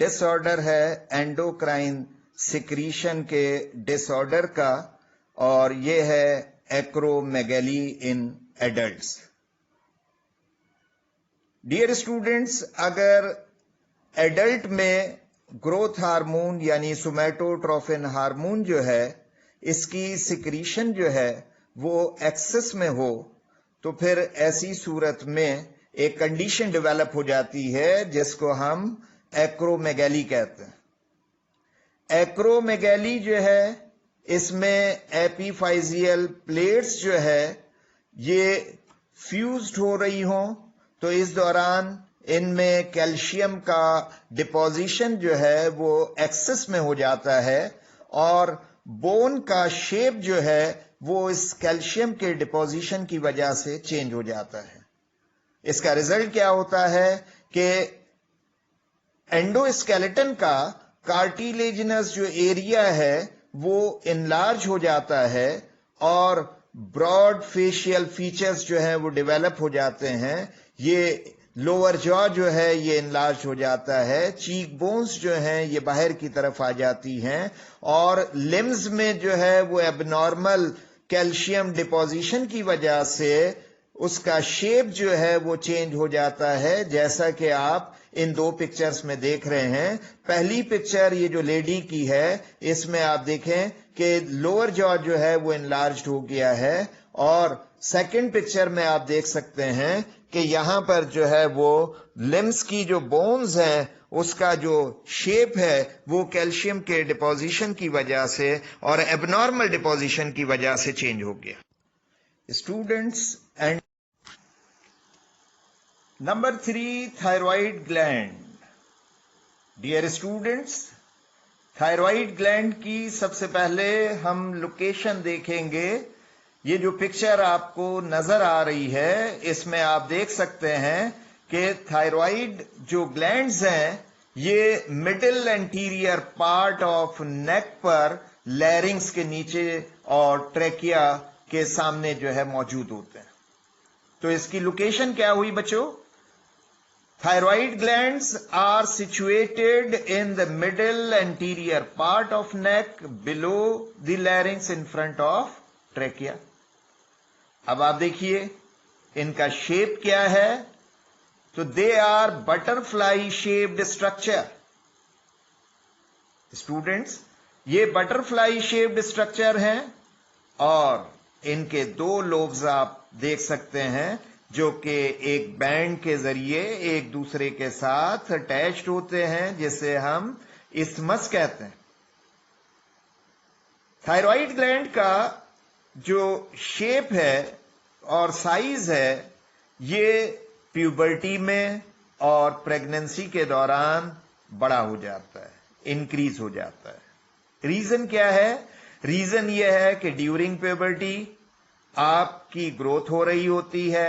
Disorder है endocrine secretion के disorder का, और ये है acromegaly in adults. Dear students, अगर एडल्ट में ग्रोथ हार्मोन यानी सोमैटोट्रोफिन हार्मोन जो है, इसकी सिक्रीशन जो है वो एक्सेस में हो, तो फिर ऐसी सूरत में एक कंडीशन डेवलप हो जाती है जिसको हम एक्रोमेगैली कहते हैं। एक्रोमेगैली जो है, इसमें एपीफाइजियल प्लेट्स जो है ये फ्यूज्ड हो रही हों, तो इस दौरान इनमें कैल्शियम का डिपोजिशन जो है वो एक्सेस में हो जाता है, और बोन का शेप जो है वो इस कैल्शियम के डिपोजिशन की वजह से चेंज हो जाता है। इसका रिजल्ट क्या होता है कि एंडोस्केलेटन का कार्टिलेजिनस जो एरिया है वो इनलार्ज हो जाता है, और ब्रॉड फेशियल फीचर्स जो है वो डेवलप हो जाते हैं। ये लोअर जॉ जो है ये इनलार्ज हो जाता है, चीक बोन्स जो हैं ये बाहर की तरफ आ जाती हैं, और लिम्स में जो है वो एबनॉर्मल कैल्शियम डिपोजिशन की वजह से उसका शेप जो है वो चेंज हो जाता है, जैसा कि आप इन दो पिक्चर्स में देख रहे हैं। पहली पिक्चर ये जो लेडी की है, इसमें आप देखें कि लोअर जॉ जो है वो इनलार्ज्ड हो गया है, और सेकंड पिक्चर में आप देख सकते हैं कि यहां पर जो है वो लिम्स की जो बोन्स हैं उसका जो शेप है वो कैल्शियम के डिपोजिशन की वजह से और एबनॉर्मल डिपोजिशन की वजह से चेंज हो गया। Students, and number 3, thyroid gland. Dear students, thyroid gland की सबसे पहले हम लोकेशन देखेंगे। ये जो पिक्चर आपको नजर आ रही है, इसमें आप देख सकते हैं कि थायराइड जो ग्लैंड्स हैं ये middle anterior part of neck पर लैरिंग्स के नीचे और ट्रेकिया के सामने जो है मौजूद होते हैं। तो इसकी लोकेशन क्या हुई बच्चों? Thyroid glands are situated in the middle anterior part of neck below the larynx in front of trachea. अब आप देखिए इनका शेप क्या है, तो they are butterfly shaped structure. Students, ये बटरफ्लाई शेप्ड स्ट्रक्चर हैं, और इनके दो लोब्स आप देख सकते हैं जो कि एक बैंड के जरिए एक दूसरे के साथ अटैच्ड होते हैं, जिसे हम इस्मस कहते हैं। थायराइड ग्लैंड का जो शेप है और साइज है ये प्यूबर्टी में और प्रेगनेंसी के दौरान बड़ा हो जाता है, इंक्रीज हो जाता है। रीजन क्या है? रीजन यह है कि ड्यूरिंग प्यूबर्टी आपकी ग्रोथ हो रही होती है,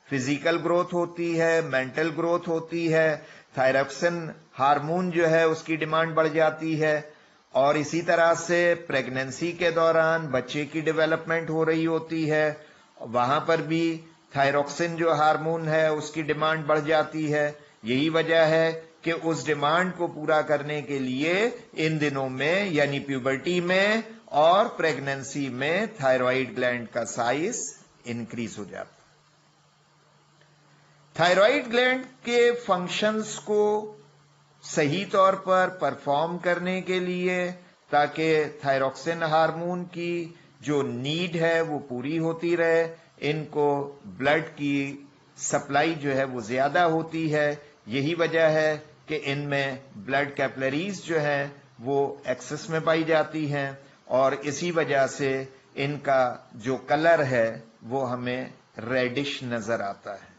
फिजिकल ग्रोथ होती है, मेंटल ग्रोथ होती है, थायरॉक्सिन हार्मोन जो है उसकी डिमांड बढ़ जाती है, और इसी तरह से प्रेगनेंसी के दौरान बच्चे की डेवलपमेंट हो रही होती है, वहां पर भी थायरॉक्सिन जो हार्मोन है उसकी डिमांड बढ़ जाती है। यही वजह है कि उस डिमांड को पूरा करने के लिए इन दिनों में यानी प्यूबर्टी में और प्रेगनेंसी में थायराइड ग्लैंड का साइज इंक्रीज हो जाता है। थायराइड ग्लैंड के फंक्शंस को सही तौर पर परफॉर्म करने के लिए, ताकि थायरॉक्सिन हार्मोन की जो नीड है वो पूरी होती रहे, इनको ब्लड की सप्लाई जो है वो ज्यादा होती है। यही वजह है कि इनमें ब्लड कैपिलरीज जो है वो एक्सेस में पाई जाती हैं, और इसी वजह से इनका जो कलर है वो हमें रेडिश नजर आता है।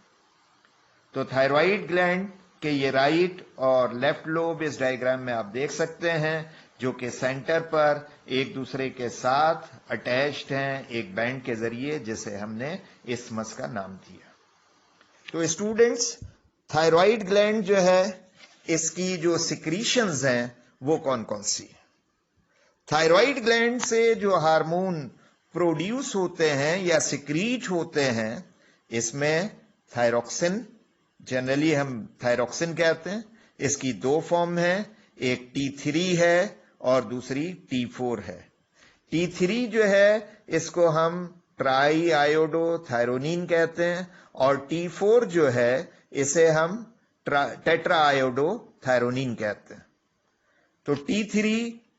तो थायराइड ग्लैंड के ये राइट और लेफ्ट लोब इस डायग्राम में आप देख सकते हैं, जो कि सेंटर पर एक दूसरे के साथ अटैच्ड हैं एक बैंड के जरिए, जिसे हमने इस्मस का नाम दिया। तो स्टूडेंट्स, थायराइड ग्लैंड जो है इसकी जो सिक्रीशंस हैं वो कौन कौन सी है? थायराइड ग्लैंड से जो हार्मोन प्रोड्यूस होते हैं या सिक्रीट होते हैं, इसमें थायरॉक्सिन, जनरली हम थायरॉक्सिन कहते हैं, اس کی دو فارم ہے، ایک T3 ہے اور دوسری T4 ہے۔ T3 جو ہے اس کو ہم ٹرائی آیوڈو تھائرونین کہتے ہیں، اور T4 جو ہے اسے ہم ٹیٹرا آیوڈو تھائرونین کہتے ہیں۔ تو T3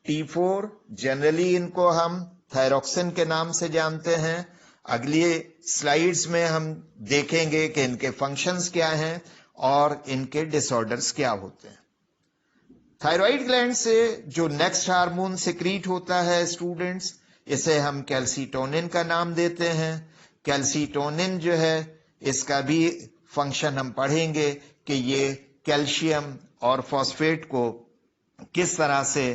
T4 جنرلی ان کو ہم تھائروکسن کے نام سے جانتے ہیں۔ اگلی سلائیڈز میں ہم دیکھیں گے کہ ان کے فنکشنز کیا ہیں اور ان کے ڈس آرڈرز کیا ہوتے ہیں۔ تھائرائیڈ گلینڈ سے جو نیکسٹ ہارمون سیکریٹ ہوتا ہے اسٹوڈنٹس، اسے ہم کیلسیٹونن کا نام دیتے ہیں۔ کیلسیٹونن جو ہے اس کا بھی فنکشن ہم پڑھیں گے کہ یہ کیلشیم اور فاسفیٹ کو کس طرح سے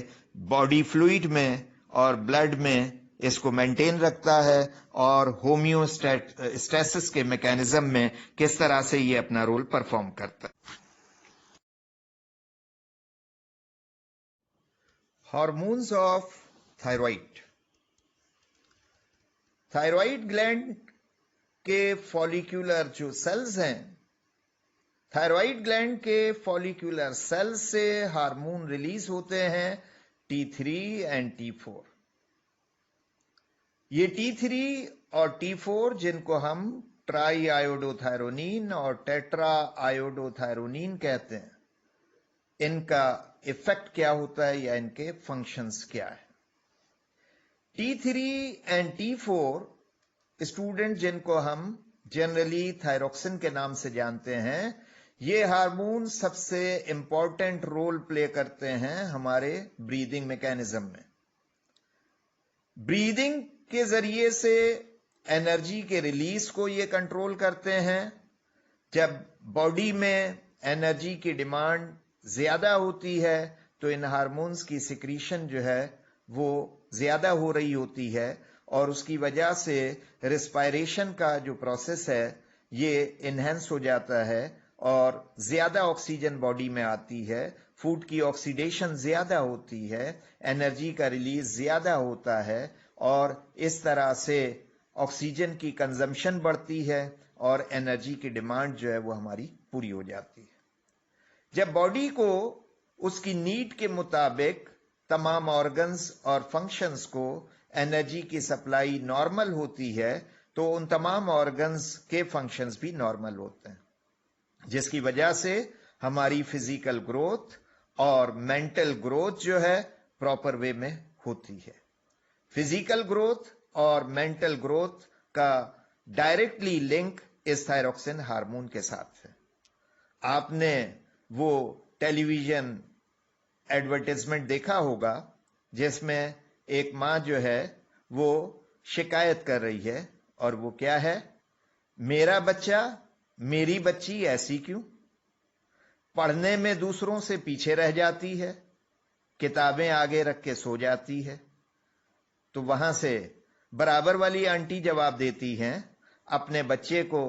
باڈی فلوئڈ میں اور بلڈ میں اس کو مینٹین رکھتا ہے، اور ہومیوسٹیسس کے میکینزم میں کس طرح سے یہ اپنا رول پرفارم کرتا ہے۔ Hormones of thyroid. Thyroid gland کے فولیکولر جو سیلز ہیں، تھائرائیڈ گلینڈ کے فولیکولر سیلز سے ہارمون ریلیز ہوتے ہیں T3 اینڈ T4۔ یہ T3 اور T4 جن کو ہم ٹرائی آیوڈو تھائرونین اور ٹیٹرا آیوڈو تھائرونین کہتے ہیں، ان کا ایفیکٹ کیا ہوتا ہے یا ان کے فنکشنز کیا ہے۔ T3 اینڈ T4 اسٹوڈنٹ جن کو ہم جنرلی تھائروکسن کے نام سے جانتے ہیں، یہ ہارمون سب سے امپورٹنٹ رول پلے کرتے ہیں ہمارے بریدنگ میکینزم میں۔ بریدنگ کے ذریعے سے انرجی کے ریلیز کو یہ کنٹرول کرتے ہیں۔ جب باڈی میں انرجی کی ڈیمانڈ زیادہ ہوتی ہے تو ان ہارمونز کی سیکریشن جو ہے وہ زیادہ ہو رہی ہوتی ہے، اور اس کی وجہ سے ریسپائریشن کا جو پروسیس ہے یہ انہینس ہو جاتا ہے، اور زیادہ آکسیجن باڈی میں آتی ہے، فوڈ کی آکسیڈیشن زیادہ ہوتی ہے، انرجی کا ریلیز زیادہ ہوتا ہے، اور اس طرح سے آکسیجن کی کنزمپشن بڑھتی ہے اور انرجی کی ڈیمانڈ جو ہے وہ ہماری پوری ہو جاتی ہے۔ جب باڈی کو اس کی نیڈ کے مطابق تمام آرگنز اور فنکشنز کو انرجی کی سپلائی نارمل ہوتی ہے تو ان تمام آرگنز کے فنکشنز بھی نارمل ہوتے ہیں، جس کی وجہ سے ہماری فزیکل گروتھ اور مینٹل گروتھ جو ہے پراپر وے میں ہوتی ہے۔ فزیکل گروتھ اور مینٹل گروتھ کا ڈائریکٹلی لنک اس تھائروکسن ہارمون کے ساتھ ہے۔ آپ نے وہ ٹیلی ویژن ایڈورٹائزمنٹ دیکھا ہوگا جس میں ایک ماں جو ہے وہ شکایت کر رہی ہے، اور وہ کیا ہے؟ میرا بچہ، میری بچی ایسی کیوں؟ پڑھنے میں دوسروں سے پیچھے رہ جاتی ہے، کتابیں آگے رکھ کے سو جاتی ہے۔ تو وہاں سے برابر والی آنٹی جواب دیتی ہیں، اپنے بچے کو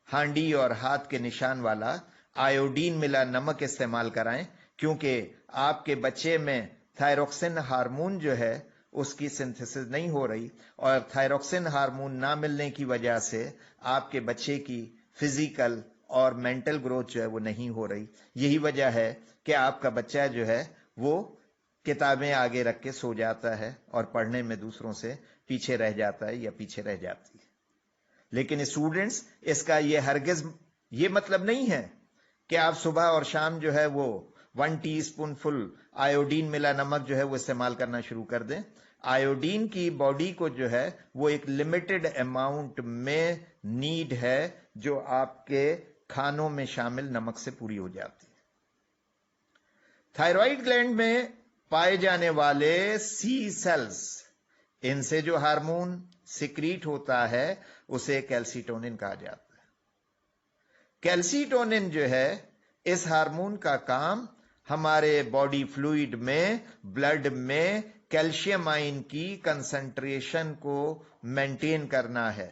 ہانڈی اور ہاتھ کے نشان والا آیوڈین ملا نمک استعمال کرائیں، کیونکہ آپ کے بچے میں تھائروکسن ہارمون جو ہے اس کی سنتھسس نہیں ہو رہی، اور تھائروکسن ہارمون نہ ملنے کی وجہ سے آپ کے بچے کی فزیکل اور مینٹل گروتھ جو ہے وہ نہیں ہو رہی۔ یہی وجہ ہے کہ آپ کا بچہ جو ہے وہ کتابیں آگے رکھ کے سو جاتا ہے اور پڑھنے میں دوسروں سے پیچھے رہ جاتا ہے یا پیچھے رہ جاتی ہے۔ لیکن اسٹوڈنٹس، اس کا یہ ہرگز یہ مطلب نہیں ہے کہ آپ صبح اور شام جو ہے وہ 1 ٹی اسپون فل آیوڈین ملا نمک جو ہے وہ استعمال کرنا شروع کر دیں۔ آیوڈین کی باڈی کو جو ہے وہ ایک لمیٹڈ اماؤنٹ میں نیڈ ہے جو آپ کے کھانوں میں شامل نمک سے پوری ہو جاتی ہے۔ تھائرائیڈ گلینڈ میں پائے جانے والے سی سیلز، ان سے جو ہارمون سیکریٹ ہوتا ہے اسے کیلسیٹونن کہا جاتا ہے۔ کیلسیٹونن جو ہے اس ہارمون کا کام ہمارے باڈی فلوئڈ میں، بلڈ میں کیلشیم آئن کی کنسنٹریشن کو مینٹین کرنا ہے۔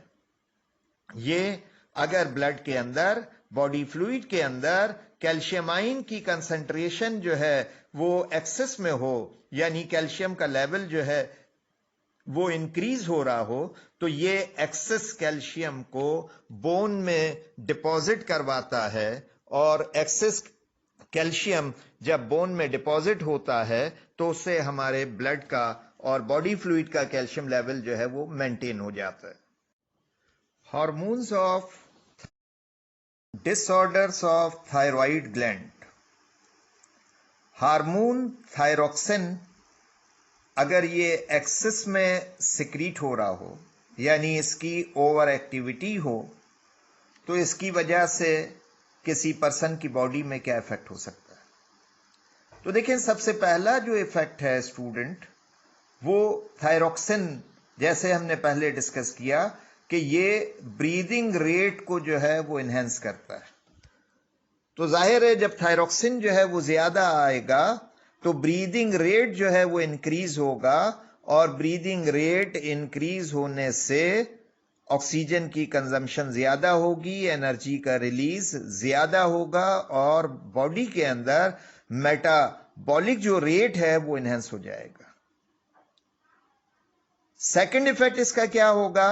یہ اگر بلڈ کے اندر، باڈی فلوئڈ کے اندر کیلشیم آئن کی کنسنٹریشن جو ہے وہ ایکسس میں ہو، یعنی کیلشیم کا لیول جو ہے وہ انکریز ہو رہا ہو، تو یہ ایکسس کیلشیم کو بون میں ڈپازٹ کرواتا ہے، اور ایکسس कैल्शियम जब बोन में डिपॉजिट होता है तो उससे हमारे ब्लड का और बॉडी फ्लूइड का कैल्शियम लेवल जो है वो मेंटेन हो जाता है। Hormones of disorders of thyroid gland. Hormone thyroxine अगर ये एक्सेस में सिक्रीट हो रहा हो, यानी इसकी ओवर एक्टिविटी हो, तो इसकी वजह से किसी पर्सन की बॉडी में क्या इफेक्ट हो सकता है। तो देखें, सबसे पहला जो इफेक्ट है स्टूडेंट, वो थायरोक्सिन, जैसे हमने पहले डिस्कस किया कि ये ब्रीदिंग रेट को जो है वो इनहेंस करता है। तो जाहिर है जब थायरोक्सिन जो है वो ज्यादा आएगा तो ब्रीदिंग रेट जो है वो इंक्रीज होगा, और ब्रीदिंग रेट इंक्रीज होने से ऑक्सीजन की कंजम्पशन ज्यादा होगी, एनर्जी का रिलीज ज्यादा होगा, और बॉडी के अंदर मेटाबॉलिक जो रेट है वो इनहेंस हो जाएगा। सेकंड इफेक्ट इसका क्या होगा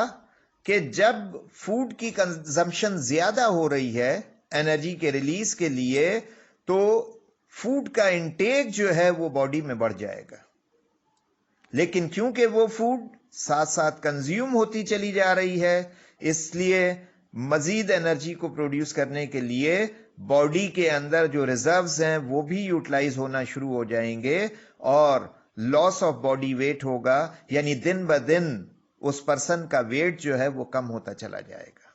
कि जब फूड की कंजम्पशन ज्यादा हो रही है एनर्जी के रिलीज के लिए, तो फूड का इंटेक जो है वो बॉडी में बढ़ जाएगा। लेकिन क्योंकि वो फूड साथ साथ कंज्यूम होती चली जा रही है, इसलिए मजीद एनर्जी को प्रोड्यूस करने के लिए बॉडी के अंदर जो रिजर्व्स हैं वो भी यूटिलाइज होना शुरू हो जाएंगे, और लॉस ऑफ बॉडी वेट होगा, यानी दिन ब दिन उस पर्सन का वेट जो है वो कम होता चला जाएगा।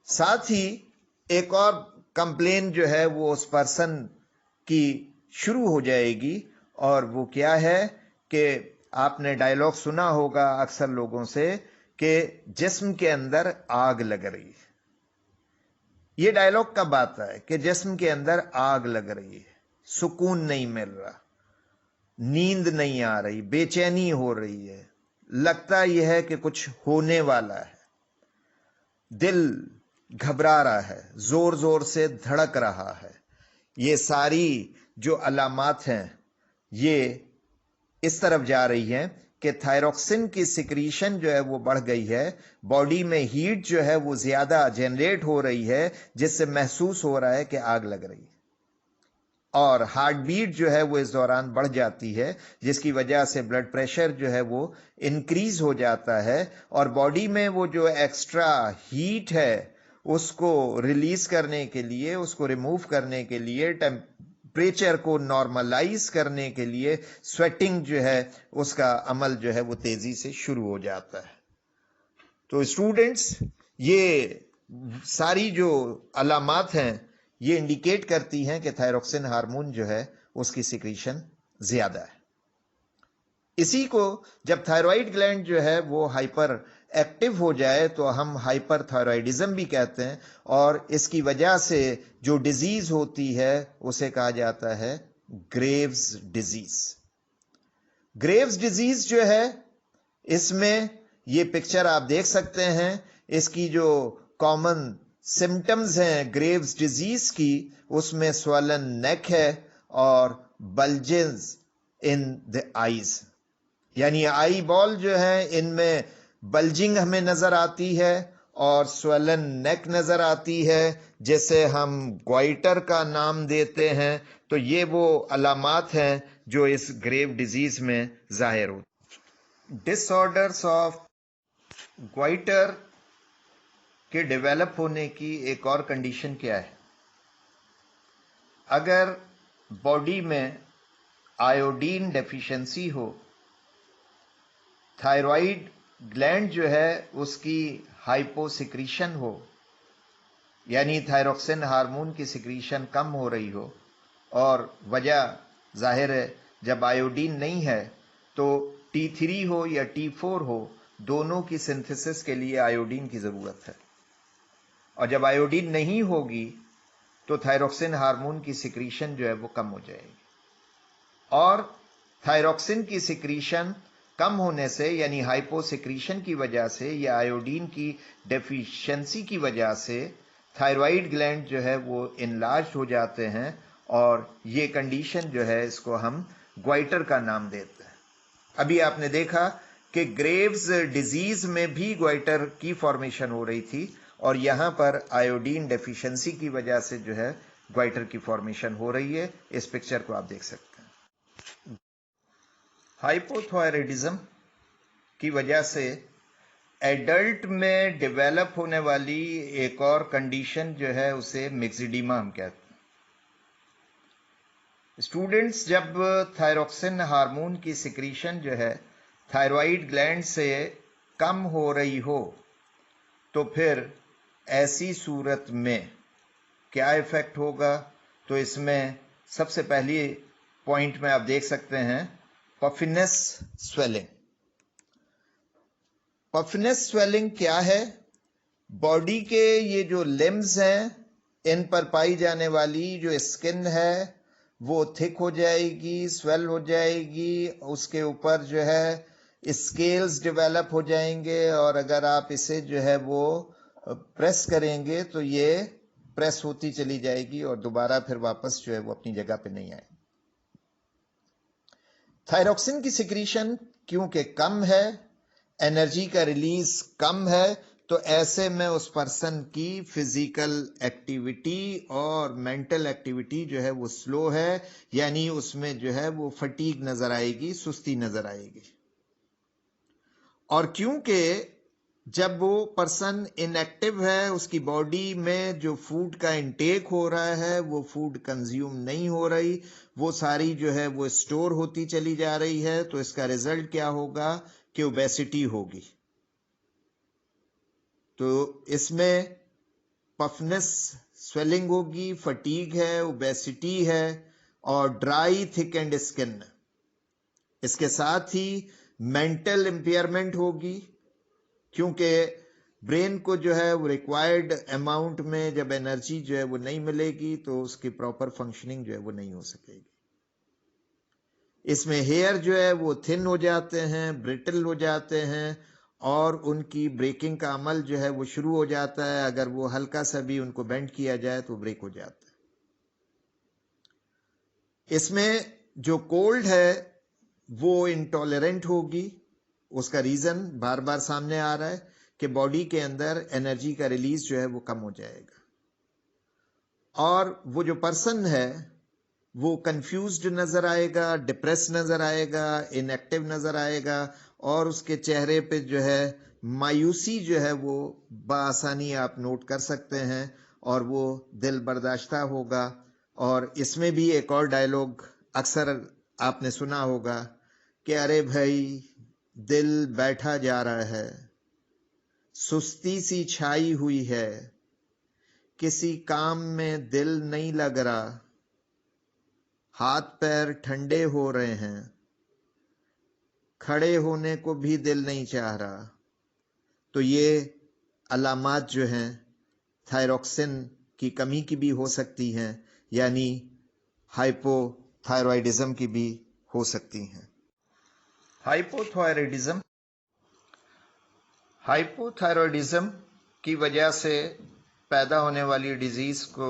साथ ही एक और कंप्लेन जो है वो उस पर्सन की शुरू हो जाएगी, और वो क्या है कि आपने डायलॉग सुना होगा अक्सर लोगों से कि जिस्म के अंदर आग लग रही है। ये डायलॉग कब आता है कि जिस्म के अंदर आग लग रही है, सुकून नहीं मिल रहा, नींद नहीं आ रही, बेचैनी हो रही है, लगता यह है कि कुछ होने वाला है, दिल घबरा रहा है, जोर जोर से धड़क रहा है। ये सारी जो अलामात हैं ये इस तरफ जा रही हैं कि थायरोक्सिन की सिक्रीशन जो है वो बढ़ गई है, बॉडी में हीट जो है वो ज्यादा जनरेट हो रही है, जिससे महसूस हो रहा है कि आग लग रही है, और हार्ट बीट जो है वो इस दौरान बढ़ जाती है, जिसकी वजह से ब्लड प्रेशर जो है वो इंक्रीज हो जाता है, और बॉडी में वो जो एक्स्ट्रा हीट है उसको रिलीज करने के लिए, उसको रिमूव करने के लिए, टेम्परेचर को नॉर्मलाइज करने के लिए स्वेटिंग जो है उसका अमल जो है वो तेजी से शुरू हो जाता है। तो स्टूडेंट्स, ये सारी जो अलामात हैं ये इंडिकेट करती हैं कि थायरोक्सिन हार्मोन जो है उसकी सिक्रीशन ज्यादा है। इसी को जब थायराइड ग्लैंड जो है वो हाइपर एक्टिव हो जाए तो हम हाइपर थायराइडिज्म भी कहते हैं, और इसकी वजह से जो डिजीज होती है उसे कहा जाता है ग्रेव्स डिजीज। ग्रेव्स डिजीज जो है, इसमें ये पिक्चर आप देख सकते हैं, इसकी जो कॉमन सिम्टम्स हैं ग्रेव्स डिजीज की, उसमें स्वलन नेक है और बल्जेस इन द आईज, यानी आई बॉल जो है इनमें बल्जिंग हमें नजर आती है और स्वलन नेक नजर आती है, जैसे हम ग्वाइटर का नाम देते हैं। तो ये वो अलामात हैं जो इस ग्रेव डिजीज में जाहिर होती। डिसऑर्डर्स ऑफ ग्वाइटर के डेवलप होने की एक और कंडीशन क्या है? अगर बॉडी में आयोडीन डेफिशिएंसी हो, थायराइड ग्लैंड जो है उसकी हाइपोसिक्रीशन हो, यानी थायरोक्सिन हार्मोन की सिक्रीशन कम हो रही हो, और वजह जाहिर है जब आयोडीन नहीं है तो T3 हो या T4 हो, दोनों की सिंथेसिस के लिए आयोडीन की जरूरत है, और जब आयोडीन नहीं होगी तो थायरोक्सिन हार्मोन की सिक्रीशन जो है वो कम हो जाएगी, और थायरोक्सिन की सिक्रीशन कम होने से, यानी हाइपोसिक्रीशन की वजह से या आयोडीन की डेफिशिएंसी की वजह से थायराइड ग्लैंड जो है वो इनलार्ज हो जाते हैं, और ये कंडीशन जो है इसको हम ग्वाइटर का नाम देते हैं। अभी आपने देखा कि ग्रेव्स डिजीज में भी ग्वाइटर की फॉर्मेशन हो रही थी, और यहां पर आयोडीन डेफिशिएंसी की वजह से जो है ग्वाइटर की फॉर्मेशन हो रही है। इस पिक्चर को आप देख सकते हैं। हाइपोथायराइडिज्म की वजह से एडल्ट में डेवलप होने वाली एक और कंडीशन जो है उसे मिक्सिडीमा हम कहते हैं। स्टूडेंट्स जब थायरॉक्सिन हार्मोन की सिक्रीशन जो है थायराइड ग्लैंड से कम हो रही हो तो फिर ऐसी सूरत में क्या इफेक्ट होगा, तो इसमें सबसे पहली पॉइंट में आप देख सकते हैं पफिनेस स्वेलिंग। पफिनेस स्वेलिंग क्या है? बॉडी के ये जो लिम्स हैं इन पर पाई जाने वाली जो स्किन है वो थिक हो जाएगी, स्वेल हो जाएगी, उसके ऊपर जो है स्केल्स डेवलप हो जाएंगे और अगर आप इसे जो है वो प्रेस करेंगे तो ये प्रेस होती चली जाएगी और दोबारा फिर वापस जो है वो अपनी जगह पे नहीं आएगी। थायरॉक्सिन की सिक्रीशन क्योंकि कम है, एनर्जी का रिलीज कम है, तो ऐसे में उस पर्सन की फिजिकल एक्टिविटी और मेंटल एक्टिविटी जो है वो स्लो है, यानी उसमें जो है वो फटीग नजर आएगी, सुस्ती नजर आएगी। और क्योंकि जब वो पर्सन इनएक्टिव है, उसकी बॉडी में जो फूड का इंटेक हो रहा है वो फूड कंज्यूम नहीं हो रही, वो सारी जो है वो स्टोर होती चली जा रही है, तो इसका रिजल्ट क्या होगा कि ओबेसिटी होगी। तो इसमें पफनेस स्वेलिंग होगी, फटीग है, ओबेसिटी है और ड्राई थिक एंड स्किन। इसके साथ ही मेंटल इंपेयरमेंट होगी क्योंकि ब्रेन को जो है वो रिक्वायर्ड अमाउंट में जब एनर्जी जो है वो नहीं मिलेगी तो उसकी प्रॉपर फंक्शनिंग जो है वो नहीं हो सकेगी। इसमें हेयर जो है वो थिन हो जाते हैं, ब्रिटल हो जाते हैं और उनकी ब्रेकिंग का अमल जो है वो शुरू हो जाता है। अगर वो हल्का सा भी उनको बेंड किया जाए तो ब्रेक हो जाता है। इसमें जो कोल्ड है वो इंटॉलरेंट होगी। उसका रीजन बार बार सामने आ रहा है कि बॉडी के अंदर एनर्जी का रिलीज जो है वो कम हो जाएगा और वो जो पर्सन है वो कंफ्यूज्ड नजर आएगा, डिप्रेस नजर आएगा, इनएक्टिव नजर आएगा और उसके चेहरे पे जो है मायूसी जो है वो बआसानी आप नोट कर सकते हैं और वो दिल बर्दाश्ता होगा। और इसमें भी एक और डायलॉग अक्सर आपने सुना होगा कि अरे भाई दिल बैठा जा रहा है, सुस्ती सी छाई हुई है, किसी काम में दिल नहीं लग रहा, हाथ पैर ठंडे हो रहे हैं, खड़े होने को भी दिल नहीं चाह रहा। तो ये अलामात जो हैं थायरॉक्सिन की कमी की भी हो सकती हैं, यानी हाइपोथायराइडिज्म की भी हो सकती हैं। हाइपोथायराइडिज्म की वजह से पैदा होने वाली डिजीज को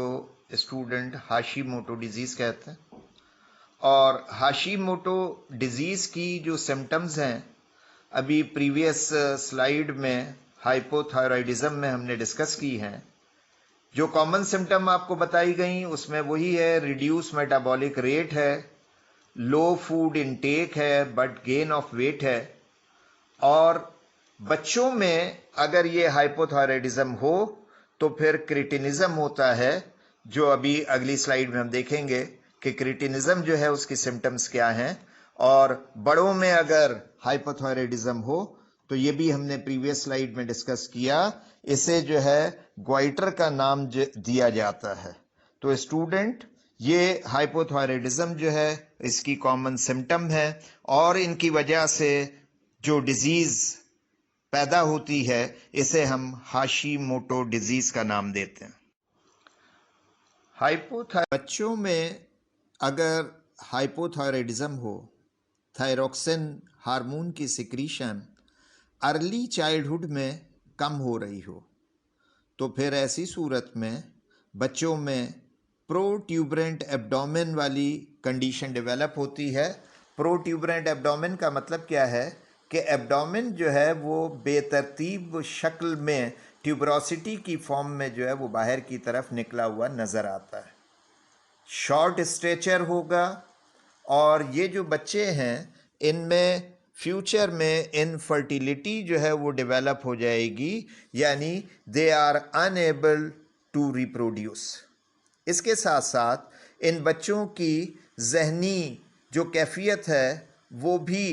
स्टूडेंट हाशीमोटो डिजीज कहते हैं। और हाशीमोटो डिजीज की जो सिम्टम्स हैं अभी प्रीवियस स्लाइड में हाइपोथायराइडिज्म में हमने डिस्कस की हैं। जो कॉमन सिम्टम आपको बताई गई उसमें वही है, रिड्यूस मेटाबॉलिक रेट है, लो फूड इनटेक है बट गेन ऑफ वेट है। और बच्चों में अगर ये हाइपोथायराइडिज्म हो तो फिर क्रिटिनिज्म होता है, जो अभी अगली स्लाइड में हम देखेंगे कि क्रिटिनिज्म जो है उसकी सिम्टम्स क्या हैं। और बड़ों में अगर हाइपोथायराइडिज्म हो तो ये भी हमने प्रीवियस स्लाइड में डिस्कस किया, इसे जो है ग्वाइटर का नाम दिया जाता है। तो स्टूडेंट ये हाइपोथायराइडिज्म जो है इसकी कॉमन सिम्टम है और इनकी वजह से जो डिजीज पैदा होती है इसे हम हाशीमोटो डिजीज का नाम देते हैं। बच्चों में अगर हाइपोथायराइडिज्म हो, थायरॉक्सिन हार्मोन की सिक्रीशन अर्ली चाइल्डहुड में कम हो रही हो तो फिर ऐसी सूरत में बच्चों में प्रोट्यूबरेंट एब्डोमेन वाली कंडीशन डेवलप होती है। प्रोट्यूबरेंट एब्डोमेन का मतलब क्या है कि एब्डोमेन जो है वो बेतरतीब शक्ल में ट्यूबरोसिटी की फॉर्म में जो है वो बाहर की तरफ निकला हुआ नजर आता है। शॉर्ट स्टेचर होगा, और ये जो बच्चे हैं इनमें फ्यूचर में इनफर्टिलिटी जो है वो डेवलप हो जाएगी, यानी they are unable to reproduce. इसके साथ साथ इन बच्चों की ज़हनी जो कैफियत है वो भी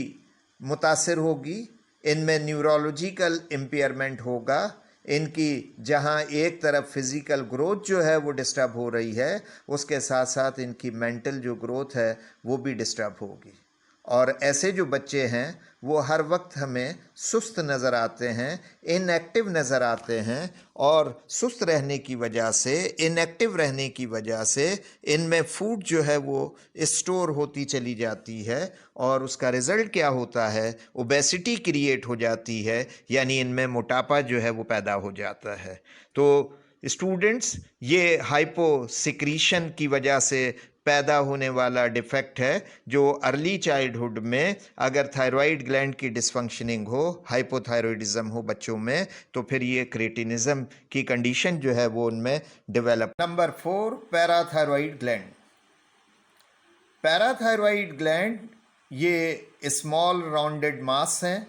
मुतासिर होगी, इनमें न्यूरोलॉजिकल इम्पेयरमेंट होगा, इनकी जहां एक तरफ फिज़िकल ग्रोथ जो है वो डिस्टर्ब हो रही है, उसके साथ साथ इनकी मेंटल जो ग्रोथ है वो भी डिस्टर्ब होगी। और ऐसे जो बच्चे हैं वो हर वक्त हमें सुस्त नज़र आते हैं, इनएक्टिव नज़र आते हैं, और सुस्त रहने की वजह से, इनएक्टिव रहने की वजह से इनमें फूड जो है वो स्टोर होती चली जाती है, और उसका रिज़ल्ट क्या होता है, ओबेसिटी क्रिएट हो जाती है, यानी इनमें मोटापा जो है वो पैदा हो जाता है। तो स्टूडेंट्स, ये हाइपोसिक्रीशन की वजह से पैदा होने वाला डिफेक्ट है, जो अर्ली चाइल्डहुड में अगर थायराइड ग्लैंड की डिसफंक्शनिंग हो, हाइपोथायरॉयडिज्म हो बच्चों में, तो फिर ये क्रेटिनिज्म की कंडीशन जो है वो उनमें develop. Number 4, parathyroid gland. Parathyroid gland ये स्मॉल राउंडेड मास हैं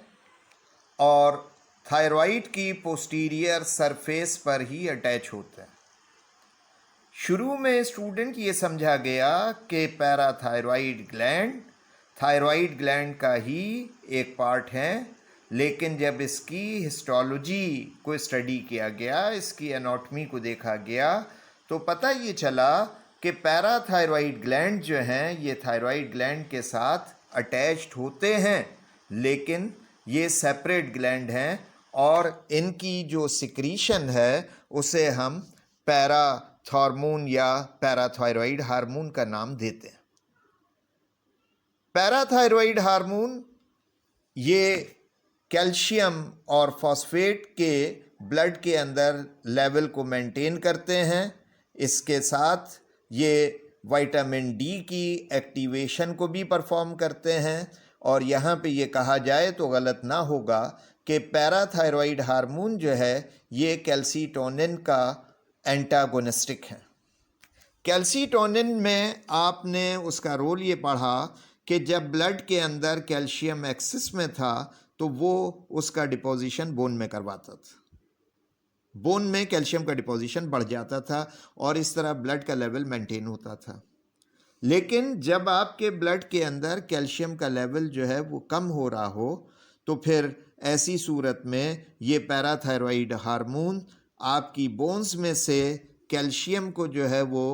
और थायराइड की पोस्टीरियर सरफेस पर ही अटैच होते हैं। शुरू में स्टूडेंट ये समझा गया कि पैराथायरॉयड ग्लैंड थायराइड ग्लैंड का ही एक पार्ट है, लेकिन जब इसकी हिस्टोलॉजी को स्टडी किया गया, इसकी एनाटॉमी को देखा गया, तो पता ये चला कि पैराथायरॉयड ग्लैंड जो हैं ये थायराइड ग्लैंड के साथ अटैच्ड होते हैं, लेकिन ये सेपरेट ग्लैंड हैं, और इनकी जो सिक्रीशन है उसे हम पैराथॉर्मोन या पैराथायरॉयड हार्मोन का नाम देते हैं। पैराथायरॉयड हार्मोन ये कैल्शियम और फॉस्फेट के ब्लड के अंदर लेवल को मेंटेन करते हैं। इसके साथ ये विटामिन डी की एक्टिवेशन को भी परफॉर्म करते हैं। और यहाँ पे ये कहा जाए तो गलत ना होगा कि पैराथायरॉयड हार्मोन जो है ये कैल्सीटोनिन का एंटागोनिस्टिक है। कैल्सीटोनिन में आपने उसका रोल ये पढ़ा कि जब ब्लड के अंदर कैल्शियम एक्सेस में था तो वो उसका डिपोजिशन बोन में करवाता था, बोन में कैल्शियम का डिपोजिशन बढ़ जाता था और इस तरह ब्लड का लेवल मेंटेन होता था। लेकिन जब आपके ब्लड के अंदर कैल्शियम का लेवल जो है वो कम हो रहा हो, तो फिर ऐसी सूरत में ये पैराथायरॉयड हार्मोन आपकी बोन्स में से कैल्शियम को जो है वो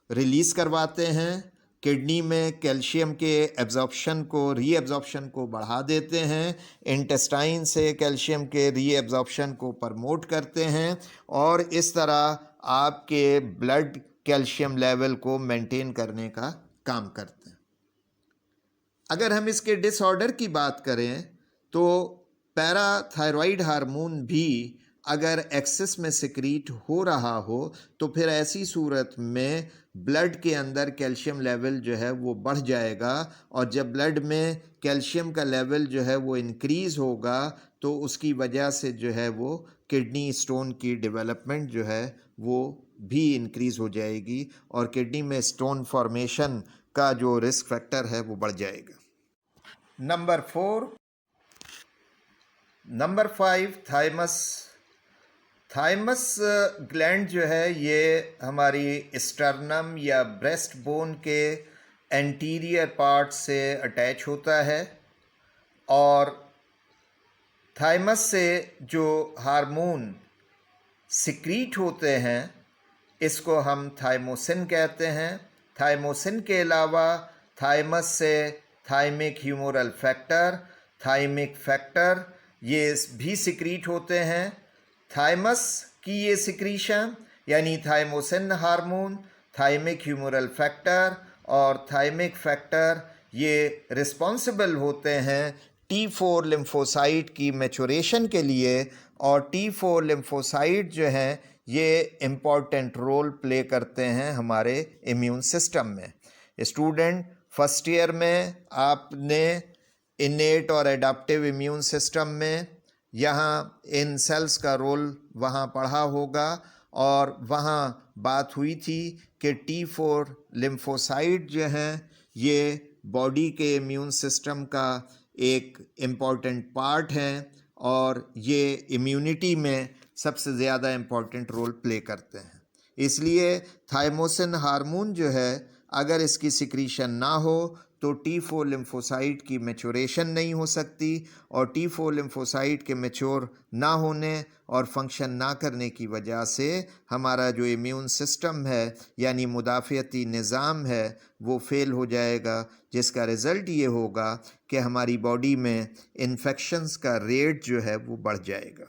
रिलीज़ करवाते हैं, किडनी में कैल्शियम के एब्जॉर्प्शन को, रीएब्जॉर्प्शन को बढ़ा देते हैं, इंटेस्टाइन से कैल्शियम के रीएब्जॉर्प्शन को प्रमोट करते हैं, और इस तरह आपके ब्लड कैल्शियम लेवल को मेंटेन करने का काम करते हैं। अगर हम इसके डिसऑर्डर की बात करें तो पैराथायरॉयड हार्मोन भी अगर एक्सेस में सिक्रीट हो रहा हो तो फिर ऐसी सूरत में ब्लड के अंदर कैल्शियम लेवल जो है वो बढ़ जाएगा, और जब ब्लड में कैल्शियम का लेवल जो है वो इंक्रीज़ होगा तो उसकी वजह से जो है वो किडनी स्टोन की डेवलपमेंट जो है वो भी इंक्रीज़ हो जाएगी, और किडनी में स्टोन फॉर्मेशन का जो रिस्क फैक्टर है वो बढ़ जाएगा। Number 5, thymus. थाइमस ग्लैंड जो है ये हमारी स्टर्नम या ब्रेस्ट बोन के एंटीरियर पार्ट से अटैच होता है, और थाइमस से जो हार्मोन सिक्रीट होते हैं इसको हम थाइमोसिन कहते हैं। थाइमोसिन के अलावा थाइमस से thymic humoral factor, thymic factor ये भी सिक्रीट होते हैं। थाइमस की ये सिक्रीशन यानी thymosin hormone, thymic humoral factor और थाइमिक फैक्टर ये रिस्पॉन्सिबल होते हैं T4 लिम्फोसाइट की मैचुरेशन के लिए, और T4 लिम्फोसाइट जो हैं ये इम्पॉर्टेंट रोल प्ले करते हैं हमारे इम्यून सिस्टम में। स्टूडेंट, फर्स्ट ईयर में आपने इनेट और एडाप्टिव इम्यून सिस्टम में यहाँ इन सेल्स का रोल वहाँ पढ़ा होगा, اور وہاں بات ہوئی تھی کہ T4 لمفوسائٹ جو ہیں یہ باڈی کے امیون سسٹم کا ایک امپورٹنٹ پارٹ ہیں اور یہ امیونٹی میں سب سے زیادہ امپورٹنٹ رول پلے کرتے ہیں. اس لیے تھائموسن ہارمون جو ہے اگر اس کی سیکریشن نہ ہو تو T4 لمفوسائٹ کی میچوریشن نہیں ہو سکتی، اور T4 لمفوسائٹ کے میچور نہ ہونے اور فنکشن نہ کرنے کی وجہ سے ہمارا جو امیون سسٹم ہے یعنی مدافعتی نظام ہے وہ فیل ہو جائے گا، جس کا رزلٹ یہ ہوگا کہ ہماری باڈی میں انفیکشنز کا ریٹ جو ہے وہ بڑھ جائے گا.